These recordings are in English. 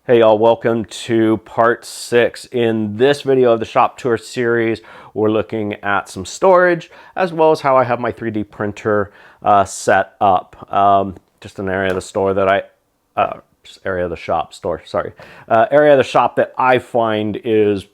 Hey y'all, welcome to part 6. In this video of the shop tour series, we're looking at some storage as well as how I have my 3D printer set up. Just an area of the store that area of the shop that I find is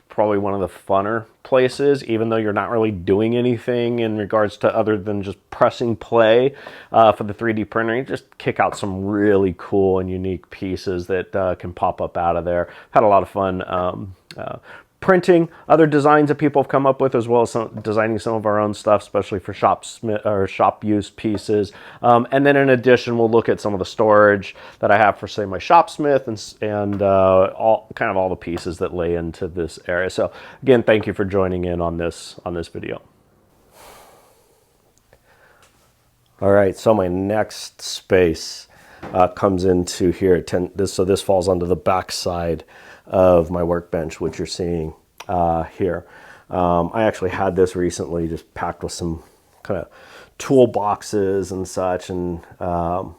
probably one of the funner places, even though you're not really doing anything in regards to other than just pressing play for the 3D printer. You just kick out some really cool and unique pieces that can pop up out of there. Had a lot of fun printing other designs that people have come up with, as well as designing some of our own stuff, especially for shop use pieces. And then in addition, we'll look at some of the storage that I have for, say, my shopsmith and all the pieces that lay into this area. So again, thank you for joining in on this video. All right, so my next space comes into here. So this falls onto the back side of my workbench, which you're seeing here. I actually had this recently, just packed with some kind of toolboxes and such, and I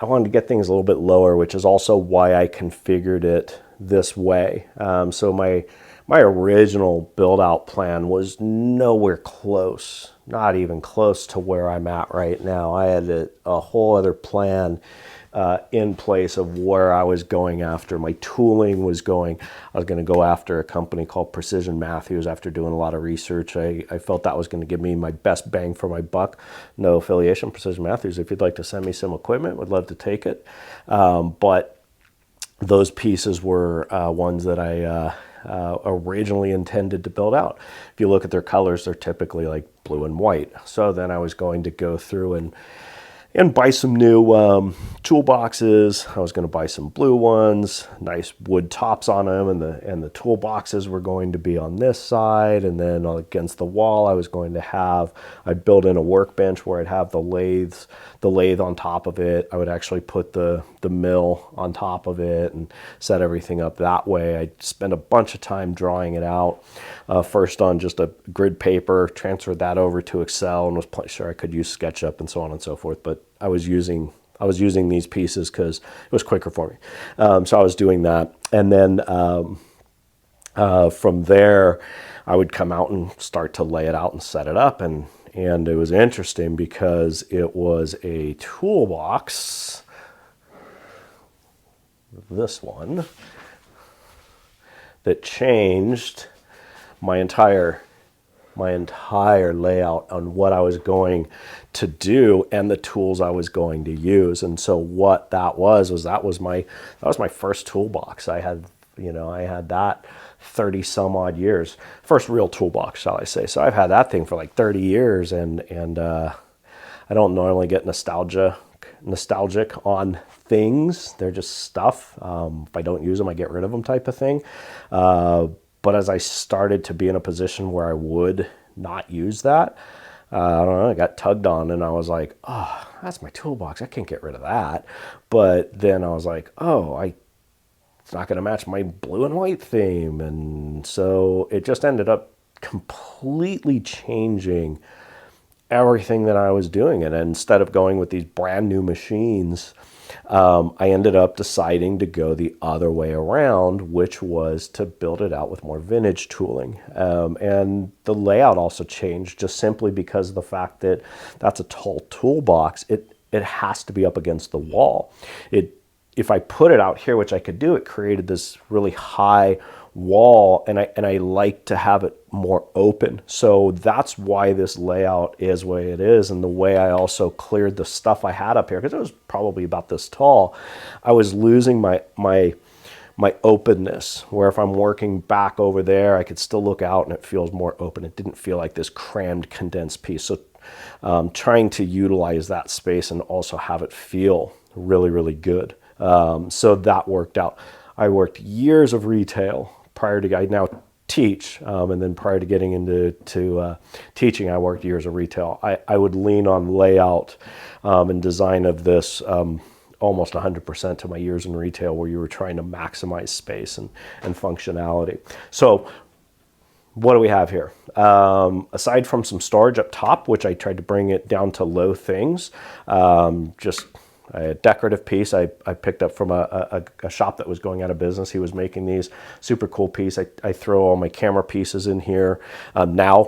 wanted to get things a little bit lower, which is also why I configured it this way. So my original build out plan was nowhere close, not even close to where I'm at right now. I had a whole other plan in place of where I was going after. My tooling was going. I was going to go after a company called Precision Matthews. After doing a lot of research, I felt that was going to give me my best bang for my buck. No affiliation, Precision Matthews. If you'd like to send me some equipment, would love to take it. But those pieces were ones that I originally intended to build out. If you look at their colors, they're typically like blue and white. So then I was going to go through and buy some new toolboxes. I was going to buy some blue ones, nice wood tops on them, and the toolboxes were going to be on this side, and then against the wall I'd build in a workbench where I'd have the lathe on top of it. I would actually put the mill on top of it and set everything up that way. I spent a bunch of time drawing it out, first on just a grid paper, transferred that over to Excel, and was sure I could use SketchUp and so on and so forth. But I was using these pieces because it was quicker for me. So I was doing that, and then from there, I would come out and start to lay it out and set it up, and it was interesting because it was a toolbox, this one, that changed my entire layout on what I was going to do and the tools I was going to use. And so what that was my first toolbox. I had that 30 some odd years, first real toolbox, shall I say. So I've had that thing for like 30 years, and I don't normally get nostalgic on things. They're just stuff. If I don't use them, I get rid of them, type of thing. But as I started to be in a position where I would not use that, I don't know, I got tugged on, and I was like, oh, that's my toolbox. I can't get rid of that. But then I was like, it's not going to match my blue and white theme. And so it just ended up completely changing everything that I was doing. And instead of going with these brand new machines, I ended up deciding to go the other way around, which was to build it out with more vintage tooling. And the layout also changed just simply because of the fact that that's a tall toolbox. It has to be up against the wall. If I put it out here, which I could do, it created this really high wall, and I like to have it more open. So that's why this layout is the way it is, and the way I also cleared the stuff I had up here, because it was probably about this tall. I was losing my openness, where if I'm working back over there, I could still look out and it feels more open. It didn't feel like this crammed, condensed piece. So trying to utilize that space and also have it feel really, really good. So that worked out. I worked years of retail I now teach, and then prior to getting into teaching, I worked years of retail. I would lean on layout and design of this almost 100% to my years in retail, where you were trying to maximize space and functionality. So what do we have here? Aside from some storage up top, which I tried to bring it down to low things, just a decorative piece I picked up from a shop that was going out of business. He was making these super cool piece. I throw all my camera pieces in here.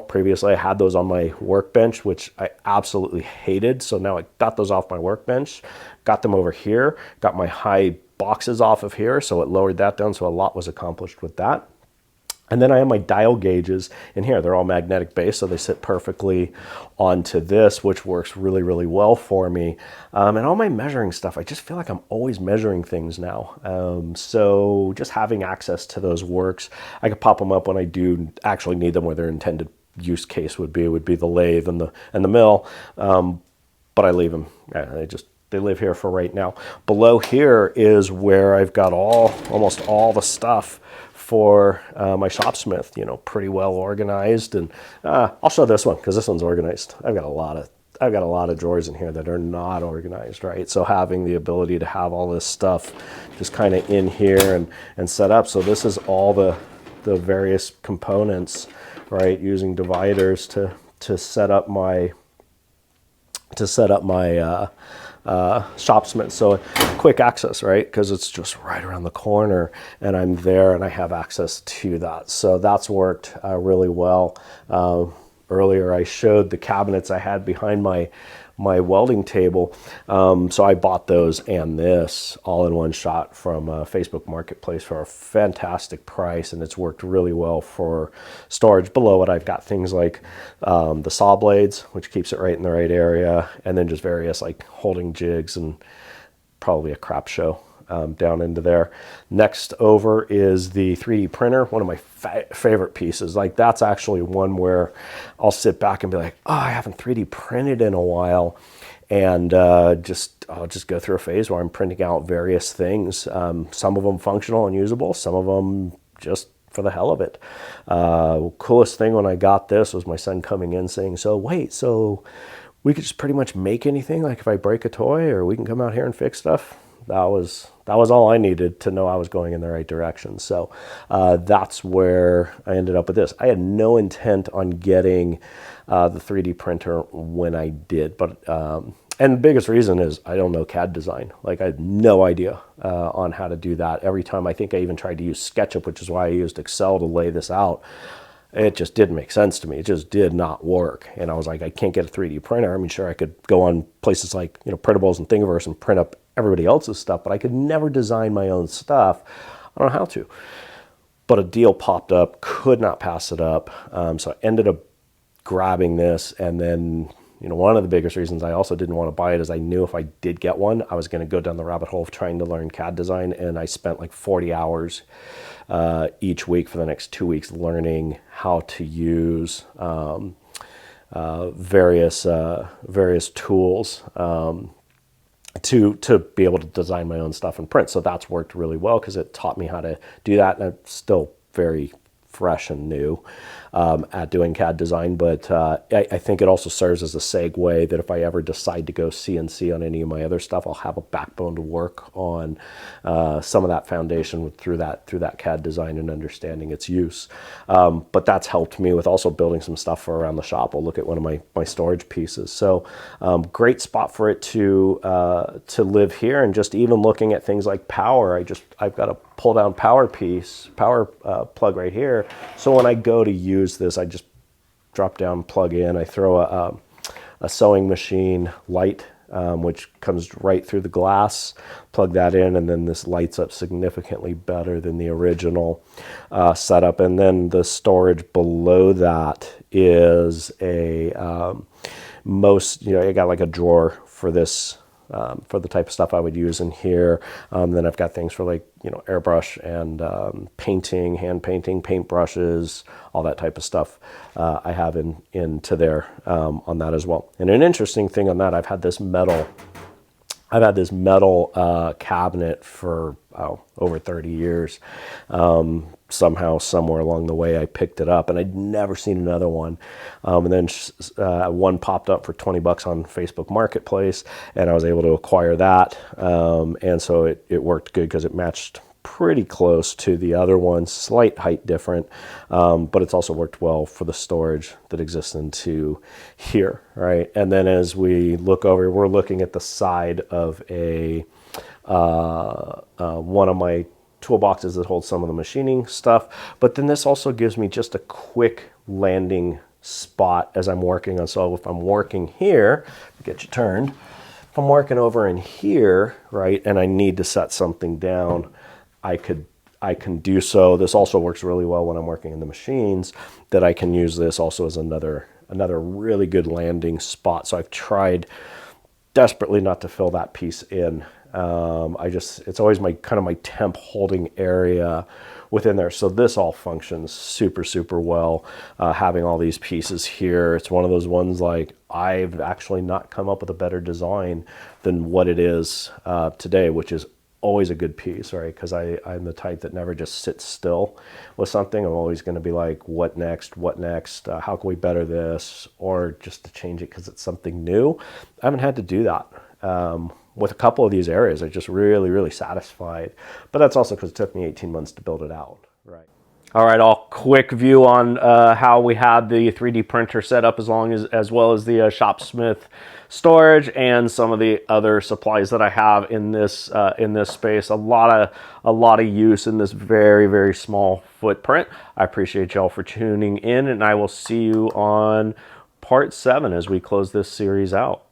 Previously I had those on my workbench, which I absolutely hated. So now I got those off my workbench, got them over here, got my high boxes off of here. So it lowered that down. So a lot was accomplished with that. And then I have my dial gauges in here. They're all magnetic based, so they sit perfectly onto this, which works really, really well for me. And all my measuring stuff, I just feel like I'm always measuring things now. So just having access to those works. I could pop them up when I do actually need them, where their intended use case would be the lathe and the mill. But I leave them. They live here for right now. Below here is where I've got almost all the stuff for my shopsmith, pretty well organized. And I'll show this one because this one's organized. I've got a lot of drawers in here that are not organized, right? So having the ability to have all this stuff just kind of in here and set up. So this is all the various components, right? Using dividers to set up my shopsmith. So quick access, right? Because it's just right around the corner and I'm there and I have access to that. So that's worked really well. Earlier I showed the cabinets I had behind my welding table. So I bought those and this all in one shot from Facebook Marketplace for a fantastic price, and it's worked really well for storage. Below it I've got things like the saw blades, which keeps it right in the right area, and then just various like holding jigs and probably a crap show down into there. Next over is the 3D printer, one of my favorite pieces. Like that's actually one where I'll sit back and be like, oh, I haven't 3D printed in a while. And I'll just go through a phase where I'm printing out various things. Some of them functional and usable, some of them just for the hell of it. Coolest thing when I got this was my son coming in saying, so we could just pretty much make anything, like if I break a toy, or we can come out here and fix stuff. That was all I needed to know I was going in the right direction. So that's where I ended up with this. I had no intent on getting the 3D printer when I did, but and the biggest reason is I don't know CAD design. Like I had no idea on how to do that. Every time I think I even tried to use SketchUp, which is why I used Excel to lay this out. It just didn't make sense to me. It just did not work. And I was like, I can't get a 3D printer. I mean, sure, I could go on places like, Printables and Thingiverse and print up everybody else's stuff, but I could never design my own stuff. I don't know how to. But a deal popped up, could not pass it up. So I ended up grabbing this. And then, one of the biggest reasons I also didn't want to buy it is I knew if I did get one, I was going to go down the rabbit hole of trying to learn CAD design. And I spent like 40 hours each week for the next 2 weeks learning how to use various tools to be able to design my own stuff and print. So that's worked really well because it taught me how to do that. And I'm still very fresh and new at doing CAD design, but I think it also serves as a segue that if I ever decide to go CNC on any of my other stuff, I'll have a backbone to work on some of that foundation through that CAD design and understanding its use. But that's helped me with also building some stuff for around the shop. I'll look at one of my storage pieces. So great spot for it to live here. And just even looking at things like power, I've got a pull down power plug right here. So when I go to use this, I just drop down, plug in. I throw a sewing machine light, which comes right through the glass, plug that in, and then this lights up significantly better than the original setup. And then the storage below that is I got like a drawer for this, for the type of stuff I would use in here. Then I've got things for like, airbrush and painting, hand painting, paint brushes, all that type of stuff I have into there on that as well. And an interesting thing on that, I've had this metal cabinet for over 30 years. Somehow, somewhere along the way, I picked it up, and I'd never seen another one. And then one popped up for $20 on Facebook Marketplace, and I was able to acquire that. And so it worked good because it matched pretty close to the other one, slight height different, but it's also worked well for the storage that exists into here, right? And then as we look over, we're looking at the side of a one of my toolboxes that holds some of the machining stuff, but then this also gives me just a quick landing spot as I'm working on. So if I'm working here, get you turned, if I'm working over in here, right, and I need to set something down, I can do so. This also works really well when I'm working in the machines, that I can use this also as another really good landing spot. So I've tried desperately not to fill that piece in. It's always my kind of my temp holding area within there. So this all functions super, super well. Having all these pieces here, it's one of those ones like I've actually not come up with a better design than what it is today, which is always a good piece, right? Because I'm the type that never just sits still with something. I'm always going to be like, what next? What next? How can we better this? Or just to change it because it's something new. I haven't had to do that. With a couple of these areas, I'm just really, really satisfied. But that's also because it took me 18 months to build it out, right? All right, all quick view on how we had the 3D printer set up, as well as the Shopsmith storage and some of the other supplies that I have in this space. A lot of use in this very, very small footprint. I appreciate y'all for tuning in, and I will see you on part 7 as we close this series out.